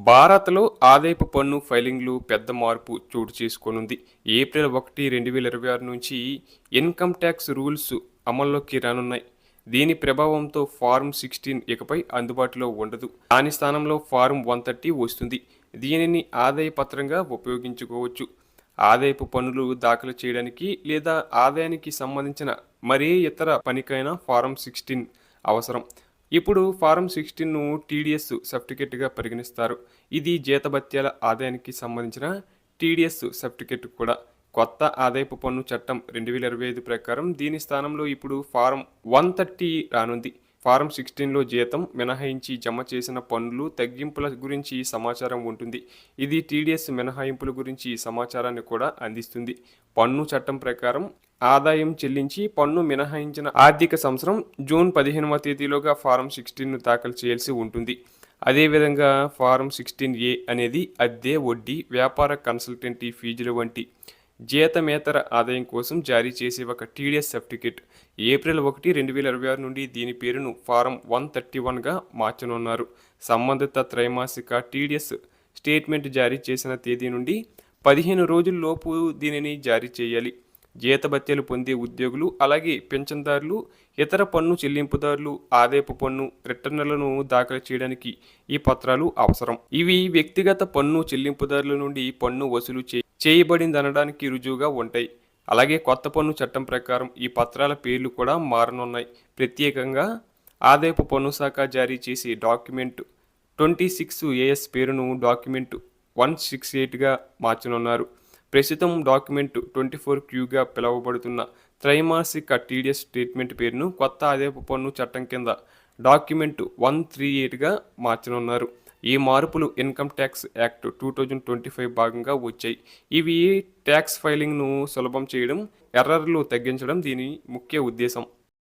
భారత్లో ఆదాయపు పన్ను ఫైలింగ్‌లో పెద్ద మార్పు చోటు చేసుకోనుంది. ఏప్రిల్ 1, 2026 నుంచి ఇన్కమ్ టాక్స్ రూల్స్ అమల్లోకి రానున్నాయి. దీని ప్రభావంతో ఫార్మ్ 16 ఇకపై అందుబాటులో ఉండదు. దాని స్థానంలో ఫార్మ్ 130 వస్తుంది. దీనిని ఆదాయ పత్రంగా ఉపయోగించుకోవచ్చు. ఆదాయపు పన్నులు దాఖలు చేయడానికి లేదా ఆదాయానికి సంబంధించిన మరే ఇతర పనికైనా ఫారం 16 అవసరం. ఇప్పుడు ఫారం 16ను టీడీఎస్ సర్టిఫికేట్‌గా పరిగణిస్తారు. ఇది జీతభత్యాల ఆదాయానికి సంబంధించిన టీడీఎస్ సర్టిఫికేట్ కూడా. కొత్త ఆదాయపు పన్ను చట్టం 2025 ప్రకారం దీని స్థానంలో ఇప్పుడు ఫారం 130 రానుంది. ఫారం 16లో జీతం మినహాయించి జమ చేసిన పన్నులు తగ్గింపుల గురించి సమాచారం ఉంటుంది. ఇది టీడీఎస్ మినహాయింపుల గురించి సమాచారాన్ని కూడా అందిస్తుంది. పన్ను చట్టం ప్రకారం ఆదాయం చెల్లించి పన్ను మినహాయించిన ఆర్థిక సంవత్సరం జూన్ 15వ తేదీలోగా ఫారం 16ను దాఖలు చేయాల్సి ఉంటుంది. అదేవిధంగా ఫారం 16A అనేది అద్దె, వడ్డీ, వ్యాపార కన్సల్టెంటీ ఫీజుల వంటి జీతమేతర ఆదాయం కోసం జారీ చేసే ఒక టీడీఎస్ సర్టిఫికేట్. ఏప్రిల్ 1, 2026 నుండి దీని పేరును ఫారం 131గా మార్చనున్నారు. సంబంధిత త్రైమాసిక టీడీఎస్ స్టేట్మెంట్ జారీ చేసిన తేదీ నుండి 15 రోజుల్లోపు దీనిని జారీ చేయాలి. జీతభత్యాలు పొందే ఉద్యోగులు, అలాగే పింఛన్దారులు, ఇతర పన్ను చెల్లింపుదారులు ఆదాయపు పన్ను రిటర్నులను దాఖలు చేయడానికి ఈ పత్రాలు అవసరం. ఇవి వ్యక్తిగత పన్ను చెల్లింపుదారుల నుండి పన్ను వసూలు చేయబడిందనడానికి రుజువుగా ఉంటాయి. అలాగే కొత్త పన్ను చట్టం ప్రకారం ఈ పత్రాల పేర్లు కూడా మారనున్నాయి. ప్రత్యేకంగా ఆదాయపు పన్ను శాఖ జారీ చేసే డాక్యుమెంట్ 26AS పేరును డాక్యుమెంట్ 168గా మార్చనున్నారు. ప్రస్తుతం డాక్యుమెంట్ 24Qగా పిలువబడుతున్న త్రైమాసిక టీడీఎస్ స్టేట్మెంట్ పేరును కొత్త ఆదాయపు పన్ను చట్టం కింద డాక్యుమెంట్ 138గా మార్చనున్నారు. ఈ మార్పులు ఇన్కమ్ ట్యాక్స్ యాక్ట్ 2025 భాగంగా వచ్చాయి. ఇవి ట్యాక్స్ ఫైలింగ్ను సులభం చేయడం, ఎర్రర్లు తగ్గించడం దీని ముఖ్య ఉద్దేశం.